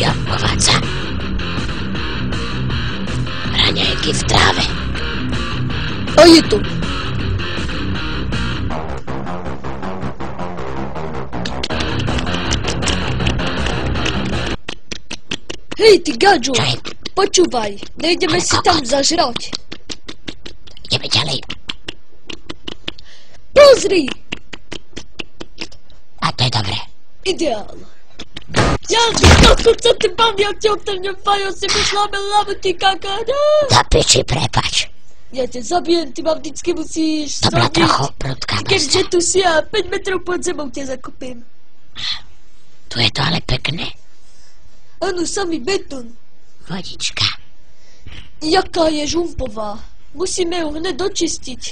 ovádza. Raňajky v tráve. A je to. Hej, ty gadžo, Čo je? počúvaj, nejdeme si tam zažrať. Ideme ďalej. Pozri, A to je dobré. ideál. Ja ako sa ty bavia, ti otrňujem fajo, si myšláme hlavu, ty kakáda. Do piči, prepač. Ja ťa zabijem, ty ma vždycky musíš To bola zabiť. trochu prudká Keďže brzda. tu si ja 5 metrov pod zemou ťa zakopím. Tu je to ale pekné. Áno, samý betón. Vodička. Jaká je žumpová. Musíme ju hned dočistiť.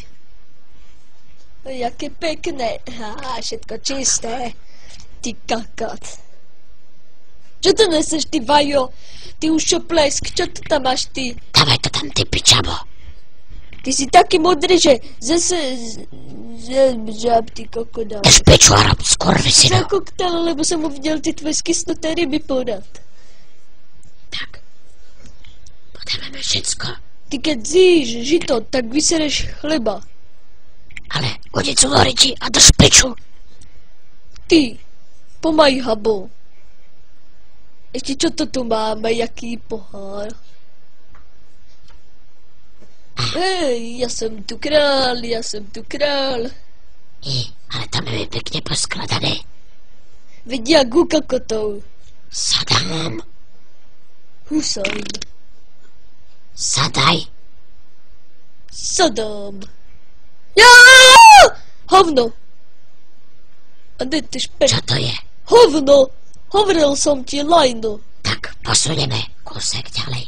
Jaké pekné. Všetko čisté. Ty kakát. Čo to neseš, ty vajo? Ty už čo plesk? Čo to tam máš, ty? Dávaj to tam, ty pičavo. Ty si taký modrý, že zase... Žab, ty kokodál. Drž piču a rob skurvisinu. Za koktál, lebo som uvidel ty tvoje skysnuté ryby porad. Tak. Podávame všetko. Ty keď zjíš žito, tak vysereš chleba. Ale vodicu loriči a drž piču. Ty, pomaj habo. Ešte čo to tu máme, jaký pohár? Hej, ja som tu král, ja som tu král. Ale tam je pekne poskladané. Vedia gu kokotov. Sadám. Husajn. Sadaj. Sodom. Ja! Hovno. A ne ty špek. Čo to je? Hovno. Hovoril som ti lajno. Tak posunieme kúsek ďalej.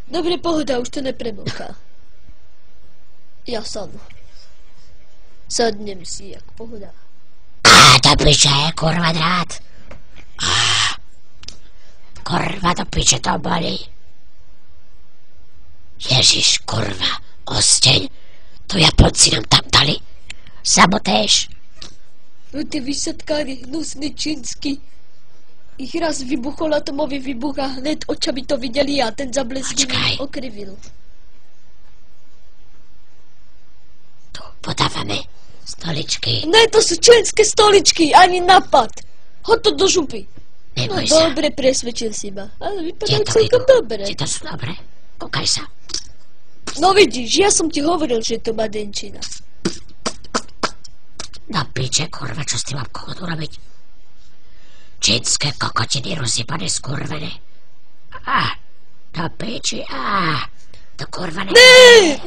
Dobre, pohoda, už to nepremlká. Ja som. Sadnem si, jak pohoda. To piče je kurva drát. Kurva do piče to bolí. Ježiš, kurva, osteň. Tu Japonci nám tam dali. Sabotéž. No ty výsadkári, hnusný čínsky. Ich raz vybuchol atomový výbuch a hned očami to videli a ten zablesk Počkaj. okrivil. Tu podávame stoličky. Ne, to sú členské stoličky, ani napad. Hoď to do župy. No Neboj sa. dobre, presvedčil si ma. Ale vypadá Tieto celkom Gigo. dobre. Tieto sú dobré. Kúkaj sa. No vidíš, ja som ti hovoril, že to má denčina. Do piče, kurva, čo s tým mám kohodu robiť? Čínske kokotiny rozsypané skurvené. Do piči, to kurva ne... Ne!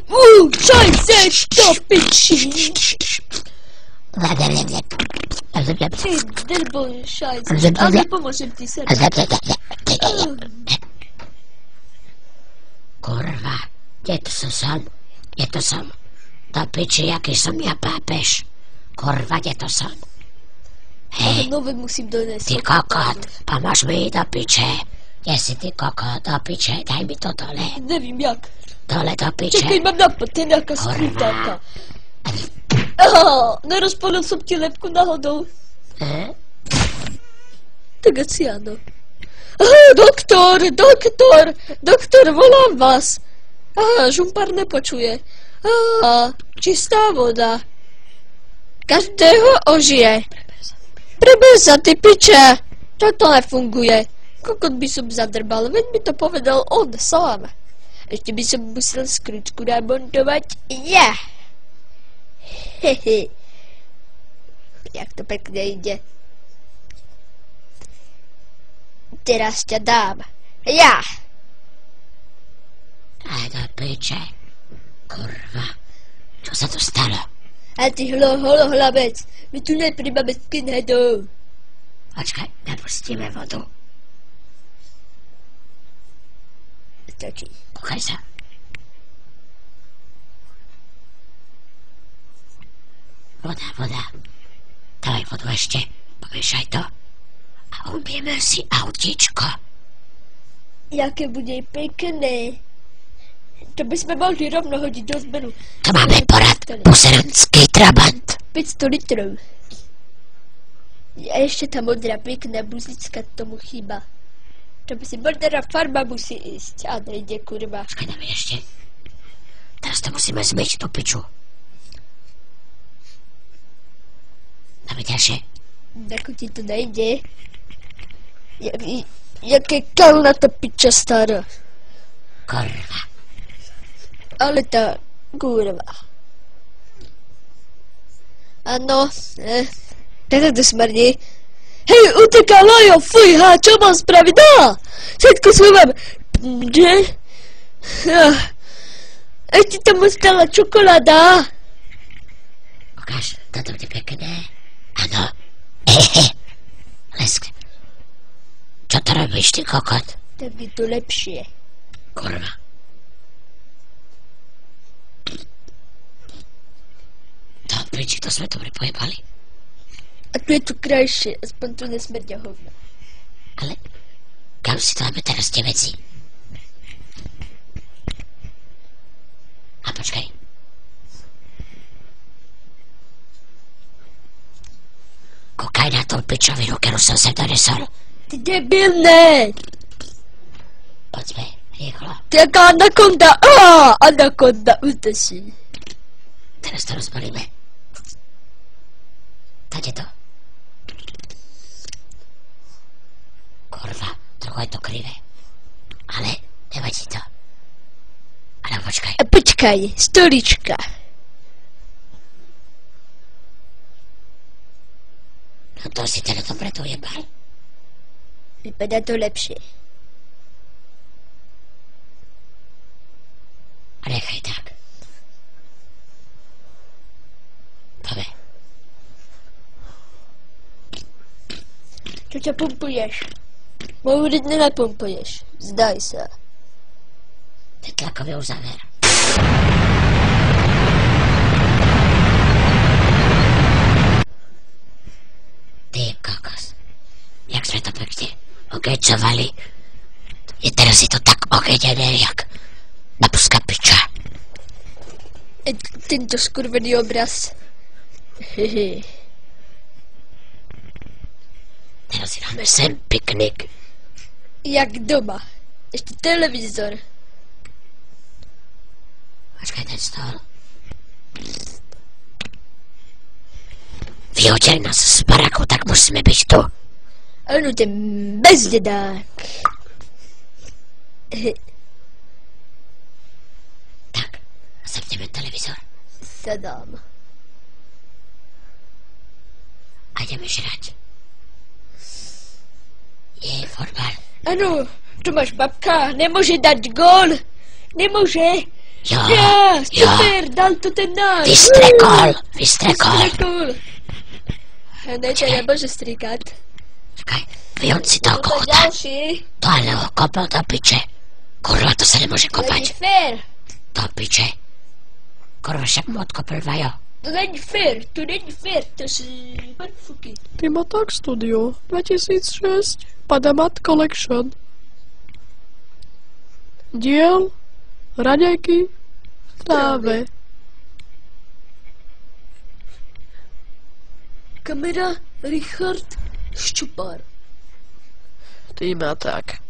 Čo chceš do piči? Ty drbo šajce. Ale pomôžem ti sa. Kurva, kde to som? Do piči, jaký som ja pápež. Kurva, kde to som? Ale nové musím doniesť. Ty kokot, pomôž mi do piče. Kde si ty kokot, do piče, daj mi to dole. Nevím jak. Dole do piče. Čekaj, mám nápad, to je nejaká Kurva. skrutáka. Nerozpolil som ti lepku náhodou. Tak asi áno. Doktor, volám vás. Žumpár nepočuje. Čistá voda. Každého ožije. Preber sa, ty piče. Toto nefunguje. Kokot by som zadrbal, veď mi to povedal on sám. Ešte by som musel skručku namontovať ja. Hehe. Jak to pekne ide. Teraz ťa dám. Ja. Aj do piče. Kurva, čo sa tu stalo? A ty holohlavec, my tu nepríjmame skinheadov. Počkaj, nepustíme vodu. Stačí. Kúkaj sa. Voda. Dávaj vodu ešte. Pomiešaj to. A umieme si autičko. Jaké bude pekné. To by sme mohli rovno hodiť do zberu. To máme porad. Buseranský trabant. 500 litrov. A ešte tá modrá pekná buzická tomu chýba. To by si modrá farba musí ísť. A nejde, kurva. Počkaj, dáme ešte. Teraz to musíme zmyť tú piču. Dáme ďalšie. Ako ti to nejde? Jaké kalná tá piča stará. Kurva. Ale tá kurva. Áno, teda to smrdí. Hej, uteká Lajo, fuj, čo mám spraviť? Všetko schúvam. Že? Ešte tam ostala čokoláda. Ukáž, toto bude pekné. Áno. Lesk. Čo to robíš, ty kokot? Tak je to lepšie. Kurva. To piči, to sme dobre pojebali. A tu je to krajšie, aspoň tu nesmrdia hovna. Ale kam si dáme teraz tie veci? A počkaj. Kúkaj na tú pičovinu, ktorú som sem donesol. Ty debilné! Poďme, rýchlo. Ty jaká anakonda, anakonda, útočí. Teraz to rozbalíme. Tade to. Kurva, trochu je to krivé. Ale nevadí to. Ale počkaj. Počkaj, stolička. No to si teda dobre to ujebal. Vypadá to lepšie. A nechaj tak. Poďme. Čo ťa pumpuješ? Moju ryť nenapumpuješ. Zdaj sa. To je tlakový uzáver. Ty kokos. Jak sme to pekne okejcovali. I teraz je to tak okedené, jak babská piča. Tento skurvený obraz. Hehe. Teraz si dáme sem piknik. Jak doma. Ešte televízor. Počkaj, ten stôl. Vyhoďaj nás z baraku, tak musíme byť tu. Áno, ten bezdedák. Tak, zapneme televízor. Sadám. A ideme žrať. Je fotbal. Áno, tu máš babka, nemôže dať gól. Nemôže. Jo, Ja, super, dal to ten náš. Vystrekol. Vystrekol. A ne, to nemôže strikať. Čakaj, vyhoď si toho To kokota. ďalší. To ale ho kopal do piče. Kurva, to sa nemôže To není kopať. fér. Do piče. Kurva, však mu odkopil vajo. To není fér, to si podfuky. Primatak Studio 2006 Padamat Collection. Diel Raňajky v tráve. Kamera Richard Ščupár. Primatak.